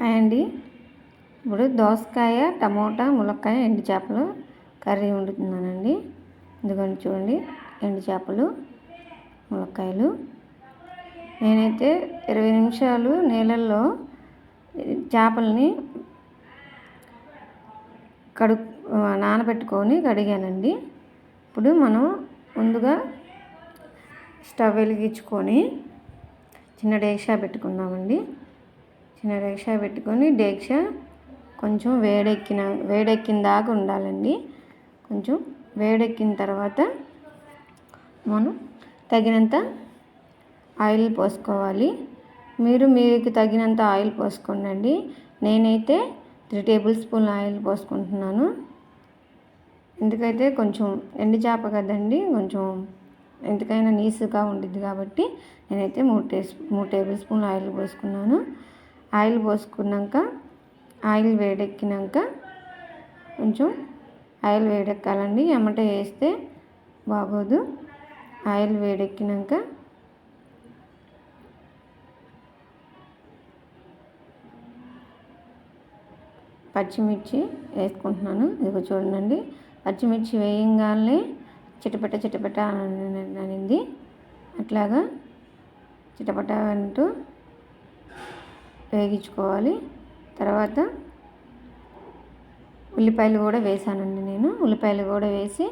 Hi అండి. ఇప్పుడు దోసకాయ, టమోటా, ములక్కాయ, ఎండు చేపలు కర్రీ వండుతున్నానండి. ఇదిగోండి చూడండి, ఎండు చేపలు, ములక్కాయలు. నేనైతే 20 నిమిషాలు నీళ్ళల్లో చేపల్ని నానబెట్టుకొని కడిగానండి. ఇప్పుడు మనం ముందుగా స్టవ్ వెలిగించుకొని చిన్న డేక్షా పెట్టుకుందామండి. చిన్న డేక్షా పెట్టుకొని డేక్షా కొంచెం వేడెక్కిన దాకా ఉండాలండి. కొంచెం వేడెక్కిన తర్వాత మనం తగినంత ఆయిల్ పోసుకోవాలి. మీకు తగినంత ఆయిల్ పోసుకోండి. నేనైతే 3 టేబుల్ స్పూన్ల ఆయిల్ పోసుకుంటున్నాను. ఎందుకైతే కొంచెం ఎండు చేప కదండి, కొంచెం ఎందుకైనా నీసుగా ఉండిద్ది కాబట్టి నేనైతే 3 టేబుల్ స్పూన్ల ఆయిల్ పోసుకున్నాను. ఆయిల్ పోసుకున్నాక ఆయిల్ వేడెక్కినాక కొంచెం ఆయిల్ వేడెక్కాలండి, ఎమ్మటే వేస్తే బాగోదు. ఆయిల్ వేడెక్కినాక పచ్చిమిర్చి వేసుకుంటున్నాను. ఇదిగో చూడండి, పచ్చిమిర్చి వేయంగానే చిటపట అనింది. అట్లాగా చిటపట అంటూ వేగించుకోవాలి. తర్వాత ఉల్లిపాయలు కూడా వేసానండి. నేను ఉల్లిపాయలు కూడా వేసి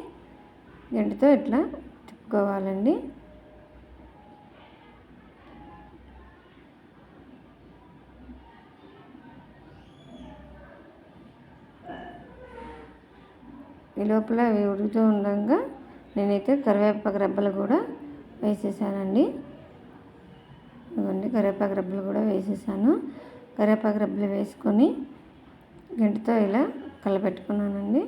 గంటితో ఇట్లా తిప్పుకోవాలండి. ఈ లోపల అవి ఉడుకుతూ ఉండగా నేనైతే కరివేపాకు రెబ్బలు కూడా వేసేసానండి. ఇవ్వండి, కరివేపాకు రెబ్బలు కూడా వేసేసాను. కరివేపాకు రెబ్బలు వేసుకొని గంటితో ఇలా కలపెట్టుకున్నానండి.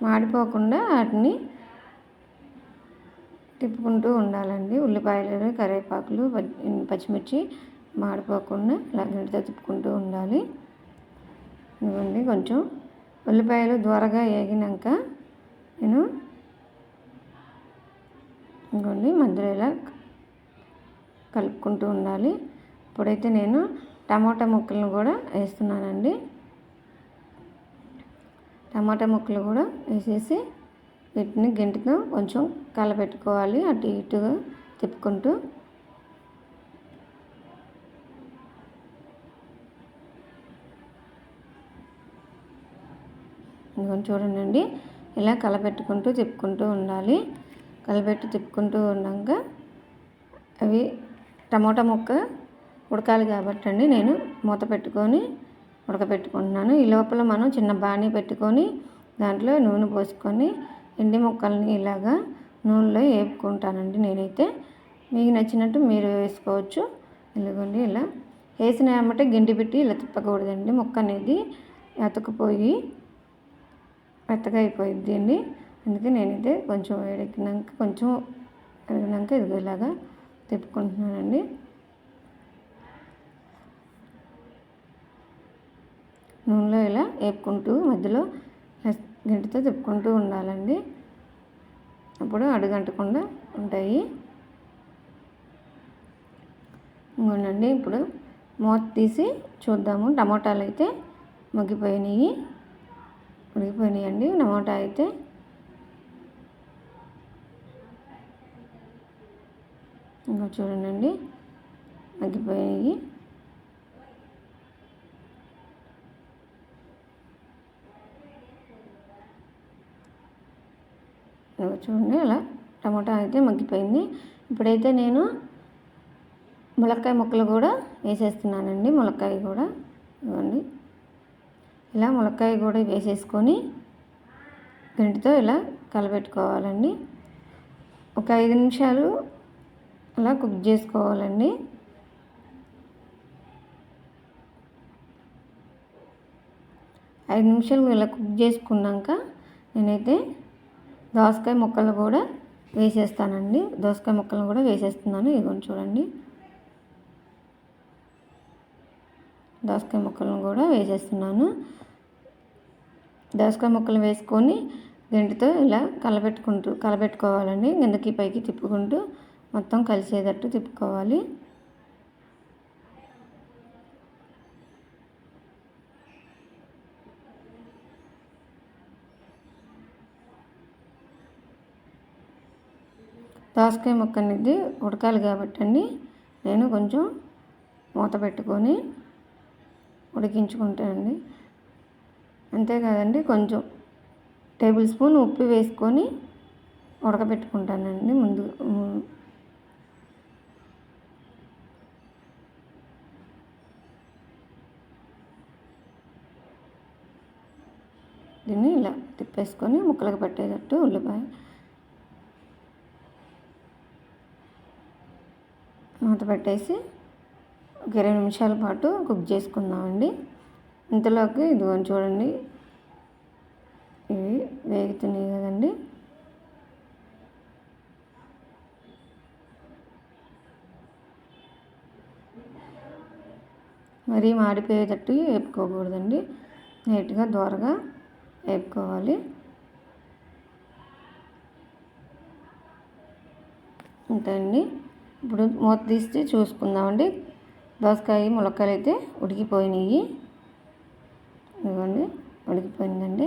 మాడిపోకుండా వాటిని తిప్పుకుంటూ ఉండాలండి. ఉల్లిపాయలు, కరివేపాకులు, పచ్చిమిర్చి మాడిపోకుండా ఇలా గంటితో తిప్పుకుంటూ ఉండాలి. ఇవ్వండి, కొంచెం ఉల్లిపాయలు త్వరగా వేగినాక నేను ఇంకోండి మధ్యలో ఇలా కలుపుకుంటూ ఉండాలి. ఇప్పుడైతే నేను టమాటా ముక్కలను కూడా వేస్తున్నానండి. టమాటా ముక్కలు కూడా వేసేసి వీటిని గంటితో కొంచెం కలపెట్టుకోవాలి, అటు ఇటుగా తిప్పుకుంటూ. ఇంకొంచెం చూడండి, ఇలా కలపెట్టుకుంటూ తిప్పుకుంటూ ఉండాలి. తిప్పుకుంటూ ఉన్నాక అవి టమోటా ముక్క ఉడకాలి కాబట్టి అండి నేను మూత పెట్టుకొని ఉడకపెట్టుకుంటున్నాను. ఈ లోపల మనం చిన్న బాణీ పెట్టుకొని దాంట్లో నూనె పోసుకొని ఎండి ముక్కల్ని ఇలాగా నూనెలో వేపుకుంటానండి. నేనైతే మీకు నచ్చినట్టు మీరు వేసుకోవచ్చు. ఇదిగోండి, ఇలా వేసిన వెంబటే గిండి పెట్టి ఇలా తిప్పకూడదండి. ముక్క అనేది అతుకుపోయి మెత్తగా అయిపోయిద్ది అండి. అందుకే నేనైతే కొంచెం వేడెక్కినాక ఇదిగో ఇలాగా తిప్పుకుంటున్నానండి. నూనెలో ఇలా వేపుకుంటూ మధ్యలో గంటితో తిప్పుకుంటూ ఉండాలండి. అప్పుడు అడుగంటకుండా ఉంటాయి. ఇంకోనండి, ఇప్పుడు మూత తీసి చూద్దాము. టమోటాలు అయితే ఉడికిపోయినాయండి. టమోటా అయితే ఇంకా చూడండి మగ్గిపోయాయి. చూడండి, అలా టమోటా అయితే మగ్గిపోయింది. ఇప్పుడైతే నేను ములక్కాయ ముక్కలు కూడా వేసేస్తున్నానండి. ములక్కాయ కూడా ఇవ్వండి, ఇలా ములక్కాయ కూడా వేసేసుకొని గంటితో ఇలా కలపెట్టుకోవాలండి. ఒక 5 నిమిషాలు అలా కుక్ చేసుకోవాలండి. ఐదు నిమిషాలు ఇలా కుక్ చేసుకున్నాక నేనైతే దోసకాయ ముక్కలు కూడా వేసేస్తానండి. దోసకాయ ముక్కలను కూడా వేసేస్తున్నాను. ఇదిగోండి చూడండి, దోసకాయ ముక్కలను కూడా వేసేస్తున్నాను. దోసకాయ ముక్కలు వేసుకొని గంటితో ఇలా కలపెట్టుకోవాలండి. కిందకి పైకి తిప్పుకుంటూ మొత్తం కలిసేటట్టు తిప్పుకోవాలి. దోసకాయ ముక్క అనేది ఉడకాలి కాబట్టి అండి నేను కొంచెం మూత పెట్టుకొని ఉడికించుకుంటానండి. అంతేకాదండి కొంచెం టేబుల్ స్పూన్ ఉప్పు వేసుకొని ఉడకబెట్టుకుంటానండి ముందు. దీన్ని ఇలా తిప్పేసుకొని ముక్కలకు పట్టేటట్టు ఉల్లిపాయ మూత పెట్టేసి ఒక 20 నిమిషాల పాటు కుక్ చేసుకుందామండి. ఇంతలోకి ఇదిగోండి చూడండి, ఇవి వేగుతున్నాయి కదండి. మరీ మాడిపోయేటట్టు వేపుకోకూడదండి, నీట్గా దోరగా వేపుకోవాలి. అంతే అండి. ఇప్పుడు మూత తీసి చూసుకుందామండి. దోసకాయ ములక్కాయలు అయితే ఉడికిపోయినాయి. ఇదిగోండి ఉడికిపోయిందండి.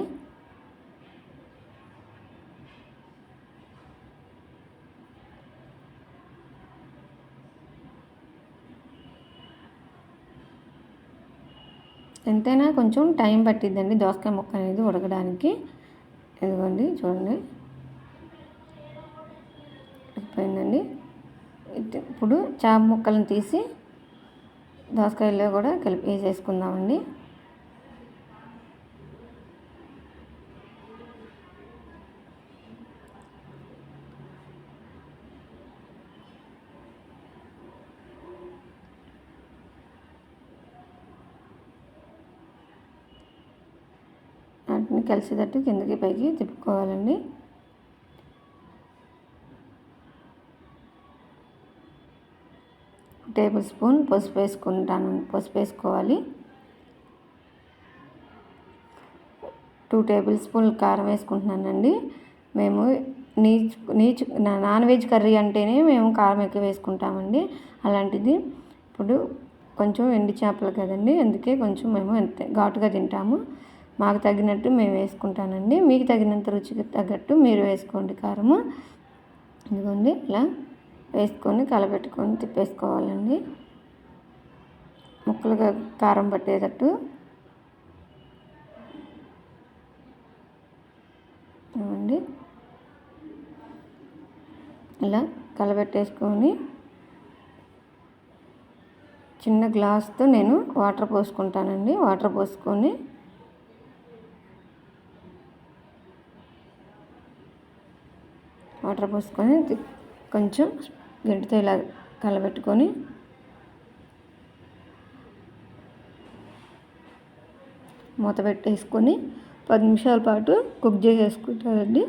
ఎంతైనా కొంచెం టైం పట్టిద్దండి దోసకాయ ముక్క అనేది ఉడకడానికి. ఇదిగోండి చూడండి ఉడికిపోయిందండి. ఇప్పుడు చేప ముక్కలను తీసి దోసకాయల్లో కూడా కలిపి వేసేసుకుందామండి. వాటిని కలిసేటట్టు కిందకి పైకి తిప్పుకోవాలండి. టేబుల్ స్పూన్ పసుపు వేసుకోవాలి. 2 టేబుల్ స్పూన్లు కారం వేసుకుంటున్నానండి. మేము నాన్ వెజ్ కర్రీ అంటేనే మేము కారం ఎక్కువ వేసుకుంటామండి. అలాంటిది ఇప్పుడు కొంచెం ఎండు చేపలు కదండి, అందుకే కొంచెం మేము ఘాటుగా తింటాము. మాకు తగినట్టు మేము వేసుకుంటానండి. మీకు తగినంత రుచికి తగ్గట్టు మీరు వేసుకోండి కారము. ఇదిగోండి ఇలా వేసుకొని కలపెట్టుకొని తిప్పేసుకోవాలండి, ముక్కలుగా కారం పట్టేటట్టు. ఇవ్వండి ఇలా కలపెట్టేసుకొని చిన్న గ్లాస్తో నేను వాటర్ పోసుకుంటానండి. వాటర్ పోసుకొని కొంచెం గంటితో ఇలా కలబెట్టుకొని మూత పెట్టేసుకొని 10 నిమిషాల పాటు కుక్ చేసేసుకుంటానండి.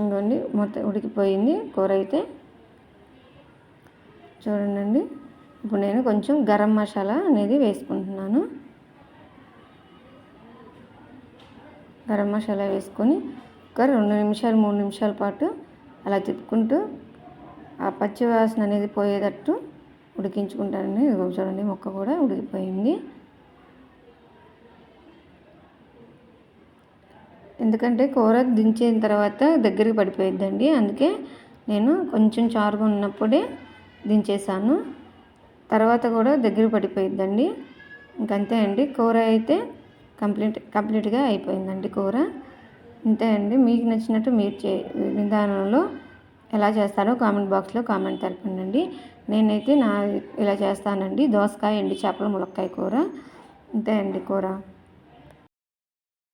ఇంకోండి మొత్తం ఉడికిపోయింది కూర అయితే. చూడండి, ఇప్పుడు నేను కొంచెం గరం మసాలా అనేది వేసుకుంటున్నాను. గరం మసాలా వేసుకొని ఒక 2 నిమిషాలు 3 నిమిషాల పాటు అలా తిప్పుకుంటూ ఆ పచ్చి వాసన అనేది పోయేటట్టు ఉడికించుకుంటానండి. చూడండి ముక్క కూడా ఉడికిపోయింది. ఎందుకంటే కూర దించిన తర్వాత దగ్గరికి పడిపోయిద్దండి, అందుకే నేను కొంచెం చారుగా ఉన్నప్పుడే దించేసాను. తర్వాత కూడా దగ్గర పడిపోయిద్దండి. ఇంకంతే అండి, కూర అయితే కంప్లీట్గా అయిపోయిందండి కూర. అంతే అండి. మీకు నచ్చినట్టు మీరు విధానంలో ఎలా చేస్తారో కామెంట్ బాక్స్లో కామెంట్ తెలపండి. నేనైతే ఇలా చేస్తానండి, దోసకాయ ఎండు చేపల ములక్కాయ కూర. అంతే అండి కూర.